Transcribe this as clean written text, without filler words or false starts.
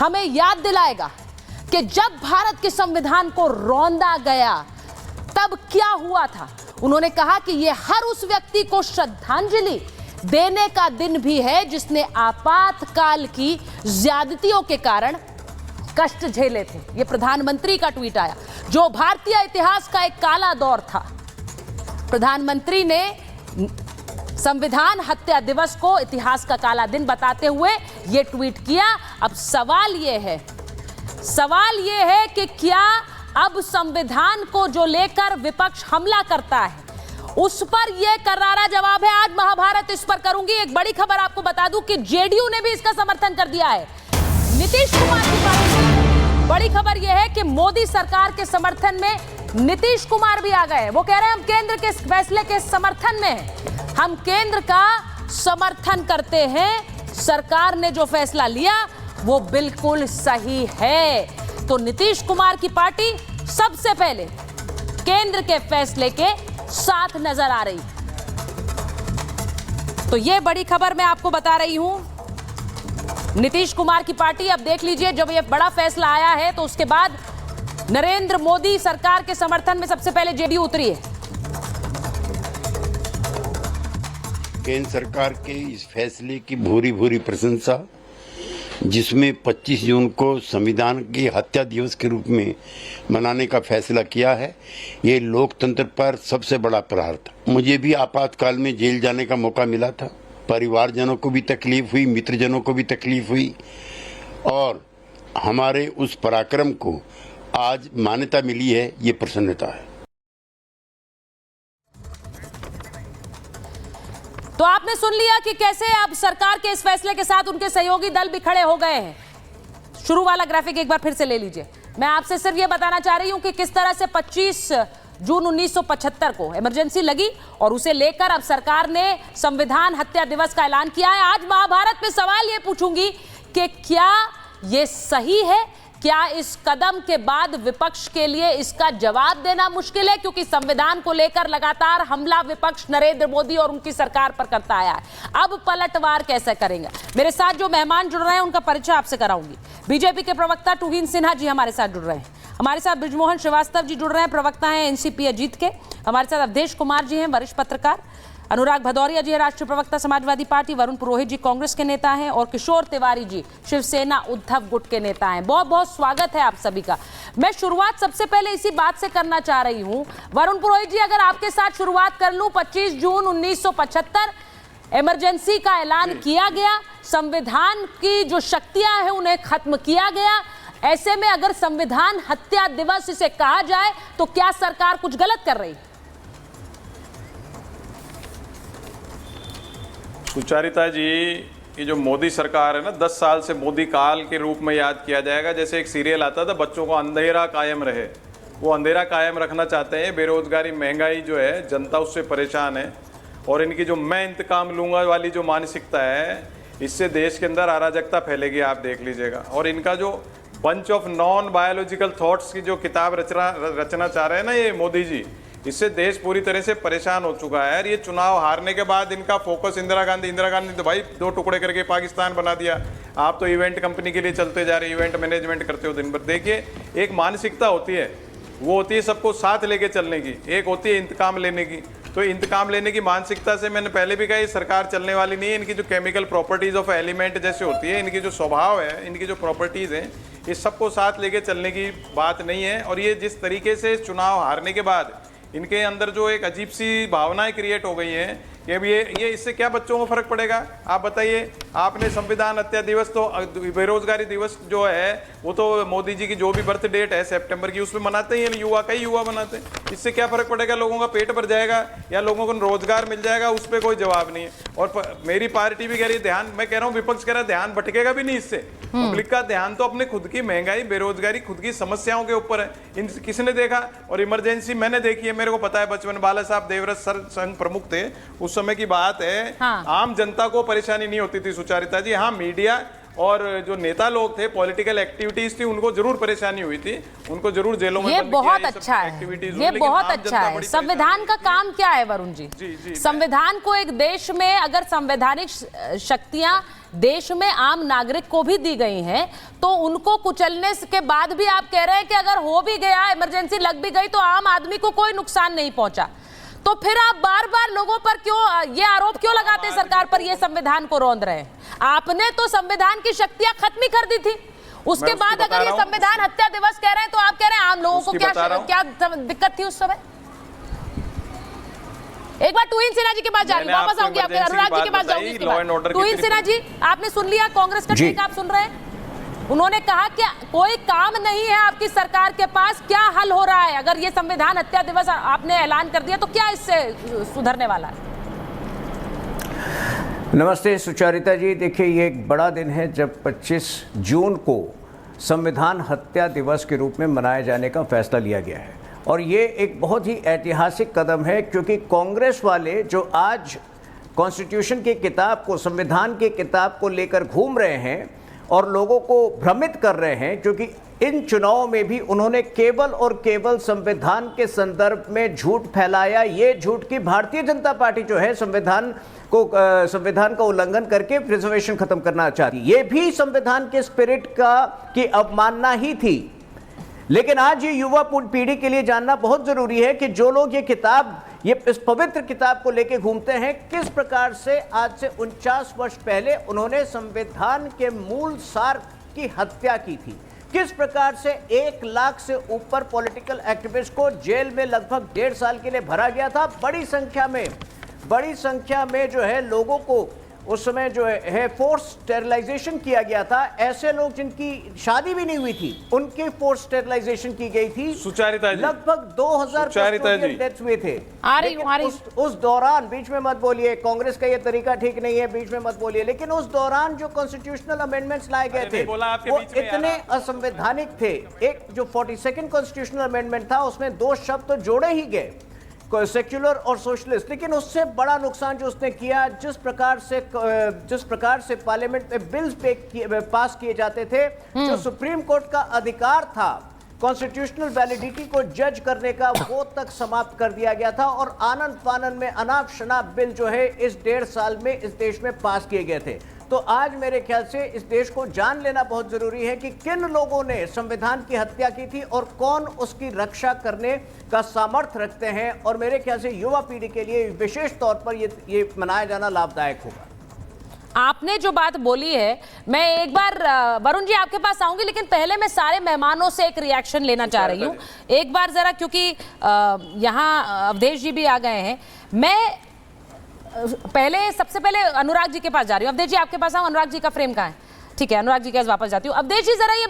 हमें याद दिलाएगा कि जब भारत के संविधान को रौंदा गया तब क्या हुआ था। उन्होंने कहा कि यह हर उस व्यक्ति को श्रद्धांजलि देने का दिन भी है जिसने आपातकाल की ज्यादतियों के कारण कष्ट झेले थे। यह प्रधानमंत्री का ट्वीट आया, जो भारतीय इतिहास का एक काला दौर था। प्रधानमंत्री ने संविधान हत्या दिवस को इतिहास का काला दिन बताते हुए यह ट्वीट किया। अब सवाल यह है कि क्या अब संविधान को जो लेकर विपक्ष हमला करता है उस पर यह करारा जवाब है। आज महाभारत इस पर करूंगी। एक बड़ी खबर आपको बता दूं कि जेडीयू ने भी इसका समर्थन कर दिया है। नीतीश कुमार की पार्टी, बड़ी खबर यह है कि मोदी सरकार के समर्थन में नीतीश कुमार भी आ गए। वो कह रहे हैं हम केंद्र के फैसले के समर्थन में हैं, हम केंद्र का समर्थन करते हैं, सरकार ने जो फैसला लिया वो बिल्कुल सही है। तो नीतीश कुमार की पार्टी सबसे पहले केंद्र के फैसले के साथ नजर आ रही। तो ये बड़ी खबर मैं आपको बता रही हूं। नीतीश कुमार की पार्टी, अब देख लीजिए, जब ये बड़ा फैसला आया है तो उसके बाद नरेंद्र मोदी सरकार के समर्थन में सबसे पहले जेडीयू उतरी है। केंद्र सरकार के इस फैसले की भूरी भूरी प्रशंसा, जिसमें 25 जून को संविधान की हत्या दिवस के रूप में मनाने का फैसला किया है, ये लोकतंत्र पर सबसे बड़ा प्रहार था। मुझे भी आपातकाल में जेल जाने का मौका मिला था। परिवारजनों को भी तकलीफ हुई, मित्रजनों को भी तकलीफ हुई, और हमारे उस पराक्रम को आज मान्यता मिली है, ये प्रसन्नता है। तो आपने सुन लिया कि कैसे अब सरकार के इस फैसले के साथ उनके सहयोगी दल भी खड़े हो गए हैं। शुरू वाला ग्राफिक एक बार फिर से ले लीजिए। मैं आपसे सिर्फ ये बताना चाह रही हूं कि किस तरह से 25 जून 1975 को इमरजेंसी लगी और उसे लेकर अब सरकार ने संविधान हत्या दिवस का ऐलान किया है। आज महाभारत में सवाल ये पूछूंगी कि क्या ये सही है, क्या इस कदम के बाद विपक्ष के लिए इसका जवाब देना मुश्किल है, क्योंकि संविधान को लेकर लगातार हमला विपक्ष नरेंद्र मोदी और उनकी सरकार पर करता आया है। अब पलटवार कैसे करेंगे? मेरे साथ जो मेहमान जुड़ रहे हैं उनका परिचय आपसे कराऊंगी। बीजेपी के प्रवक्ता तुहिन सिन्हा जी हमारे साथ जुड़ रहे हैं। हमारे साथ ब्रिजमोहन श्रीवास्तव जी जुड़ रहे हैं, प्रवक्ता हैं एनसीपी अजीत के। हमारे साथ अवधेश कुमार जी हैं, वरिष्ठ पत्रकार। अनुराग भदौरिया जी है, राष्ट्रीय प्रवक्ता समाजवादी पार्टी। वरुण पुरोहित जी कांग्रेस के नेता हैं और किशोर तिवारी जी शिवसेना उद्धव गुट के नेता हैं। बहुत बहुत स्वागत है आप सभी का। मैं शुरुआत सबसे पहले इसी बात से करना चाह रही हूं। वरुण पुरोहित जी, अगर आपके साथ शुरुआत कर लूं, 25 जून 1975 इमरजेंसी का ऐलान किया गया, संविधान की जो शक्तियां हैं उन्हें खत्म किया गया। ऐसे में अगर संविधान हत्या दिवस इसे कहा जाए तो क्या सरकार कुछ गलत कर रही? सुचारिता जी, ये जो मोदी सरकार है ना, 10 साल से मोदी काल के रूप में याद किया जाएगा। जैसे एक सीरियल आता था, बच्चों को अंधेरा कायम रहे, वो अंधेरा कायम रखना चाहते हैं। बेरोजगारी, महंगाई जो है, जनता उससे परेशान है, और इनकी जो मैं इंतकाम लूंगा वाली जो मानसिकता है, इससे देश के अंदर अराजकता फैलेगी, आप देख लीजिएगा। और इनका जो bunch of non biological thoughts की जो किताब रचना चाह रहे हैं ना ये मोदी जी, इससे देश पूरी तरह से परेशान हो चुका है। ये चुनाव हारने के बाद इनका फोकस इंदिरा गांधी तो भाई 2 टुकड़े करके पाकिस्तान बना दिया। आप तो इवेंट कंपनी के लिए चलते जा रहे, इवेंट मैनेजमेंट करते हो दिन भर। देखिए, एक मानसिकता होती है, वो होती है सबको साथ लेके चलने की, एक होती है इंतकाम लेने की। तो इंतकाम लेने की मानसिकता से मैंने पहले भी कहा, ये सरकार चलने वाली नहीं है। इनकी जो केमिकल प्रॉपर्टीज ऑफ एलिमेंट जैसे होती है, इनकी जो स्वभाव है, इनकी जो प्रॉपर्टीज हैं, ये सबको साथ लेके चलने की बात नहीं है। और ये जिस तरीके से चुनाव हारने के बाद इनके अंदर जो एक अजीब सी भावनाएं क्रिएट हो गई हैं कि अब ये इससे क्या बच्चों को फर्क पड़ेगा? आप बताइए। आपने संविधान हत्या दिवस, तो बेरोजगारी दिवस जो है वो तो मोदी जी की जो भी बर्थ डेट है सितंबर की, उसमें मनाते ही युवा, कई युवा मनाते हैं। इससे क्या फर्क पड़ेगा? लोगों का पेट भर जाएगा या लोगों को रोजगार मिल जाएगा? उस पर कोई जवाब नहीं है। और मेरी पार्टी भी कह रही है ध्यान, मैं कह रहा हूँ विपक्ष कह रहा है ध्यान भटकेगा भी नहीं इससे। पब्लिक का ध्यान तो अपने खुद की महंगाई, बेरोजगारी, खुद की समस्याओं के ऊपर है। किसने देखा? और इमरजेंसी मैंने देखी है, मेरे को पता है। बचपन बाला साहब देवव्रत सर संघ प्रमुख थे, उस समय की बात है। हाँ। आम जनता को परेशानी नहीं होती थी सुचारिता जी। हाँ, मीडिया और जो नेता लोग थे, पॉलिटिकल एक्टिविटीज थी, उनको जरूर परेशानी हुई थी, उनको जरूर जेलों में ये बंद किया, बहुत ये सब अच्छा है, एक्टिविटीज हुई, ये लेकिन बहुत आम अच्छा जनता है। बड़ी संविधान का काम क्या है वरुण जी? जी, संविधान को एक देश में अगर संवैधानिक शक्तियां देश में आम नागरिक को भी दी गई हैं, तो उनको कुचलने के बाद भी आप कह रहे हैं कि अगर हो भी गया, इमरजेंसी लग भी गई, तो आम आदमी को कोई नुकसान नहीं पहुंचा। तो फिर आप बार बार लोगों पर क्यों ये आरोप क्यों लगाते हैं सरकार पर ये संविधान को रौंद रहे हैं? आपने तो संविधान की शक्तियां खत्म ही कर दी थी। उसके बाद अगर ये संविधान हत्या दिवस कह रहे हैं, तो आप कह रहे हैं आम लोगों को क्या दिक्कत थी उस समय? एक बार तुहिन सिन्हा जी के पास जा रही हूं, वापस आऊंगी आपके अनुराग जी के पास जाऊंगी इसके बाद। तुहिन सिन्हा जी, आपने सुन लिया कांग्रेस का टेक, आप सुन रहे हैं? उन्होंने कहा कि कोई काम नहीं है आपकी सरकार के पास, क्या हल हो रहा है? अगर ये संविधान हत्या दिवस आपने ऐलान कर दिया तो क्या इससे सुधरने वाला है? नमस्ते सुचारिता जी। देखिए, ये एक बड़ा दिन है जब 25 जून को संविधान हत्या दिवस के रूप में मनाए जाने का फैसला लिया गया है, और ये एक बहुत ही ऐतिहासिक कदम है, क्योंकि कांग्रेस वाले जो आज कॉन्स्टिट्यूशन की किताब को, संविधान की किताब को लेकर घूम रहे हैं और लोगों को भ्रमित कर रहे हैं, क्योंकि इन चुनावों में भी उन्होंने केवल और केवल संविधान के संदर्भ में झूठ फैलाया। ये झूठ कि भारतीय जनता पार्टी जो है संविधान का उल्लंघन करके रिजर्वेशन खत्म करना चाहती, ये भी संविधान के स्पिरिट की अवमानना ही थी। लेकिन आज ये युवा पीढ़ी के लिए जानना बहुत जरूरी है कि जो लोग इस पवित्र किताब को लेके घूमते हैं, किस प्रकार से आज से 49 वर्ष पहले उन्होंने संविधान के मूल सार की हत्या की थी, किस प्रकार से 1 लाख से ऊपर पॉलिटिकल एक्टिविस्ट को जेल में लगभग 1.5 साल के लिए भरा गया था। बड़ी संख्या में जो है लोगों को उस समय जो है फोर्स स्टेरिलाइजेशन किया गया था। ऐसे लोग जिनकी शादी भी नहीं हुई थी, उनकी फोर्स स्टेरिलाइजेशन की गई थी। सुचारिता जी, लगभग 2000 डेथ्स हुए थे। आ रही उस दौरान, बीच में मत बोलिए, कांग्रेस का ये तरीका ठीक नहीं है, बीच में मत बोलिए, लेकिन उस दौरान जो कॉन्स्टिट्यूशनल अमेंडमेंट्स लाए गए थे वो इतने असंवैधानिक थे। एक जो 42nd कॉन्स्टिट्यूशनल अमेंडमेंट था, उसमें 2 शब्द तो जोड़े ही गए, सेक्युलर और सोशलिस्ट, लेकिन उससे बड़ा नुकसान जो उसने किया, जिस प्रकार से पार्लियामेंट में बिल्स पास किए जाते थे, जो सुप्रीम कोर्ट का अधिकार था कॉन्स्टिट्यूशनल वैलिडिटी को जज करने का, वो तक समाप्त कर दिया गया था। और आनंद फानन में अनाप शनाप बिल जो है इस 1.5 साल में इस देश में पास किए गए थे। तो आज मेरे ख्याल से इस देश को जान लेना बहुत जरूरी है कि किन लोगों ने संविधान की हत्या की थी और कौन उसकी रक्षा करने का सामर्थ्य रखते हैं। और मेरे ख्याल से युवा पीढ़ी के लिए विशेष तौर पर ये मनाया जाना लाभदायक होगा। आपने जो बात बोली है, मैं एक बार वरुण जी आपके पास आऊंगी, लेकिन पहले मैं सारे मेहमानों से एक रिएक्शन लेना चाह रही हूं एक बार जरा, क्योंकि यहाँ अवधेश जी भी आ गए हैं। मैं सबसे पहले अनुराग जी के पास जा रही हूँ। अवधेश जी आपके पास आऊँ, अनुराग जी का फ्रेम कहाँ है? ठीक है, अनुराग जी के पास वापस जाती हूँ। अवधेश जी, जरा ये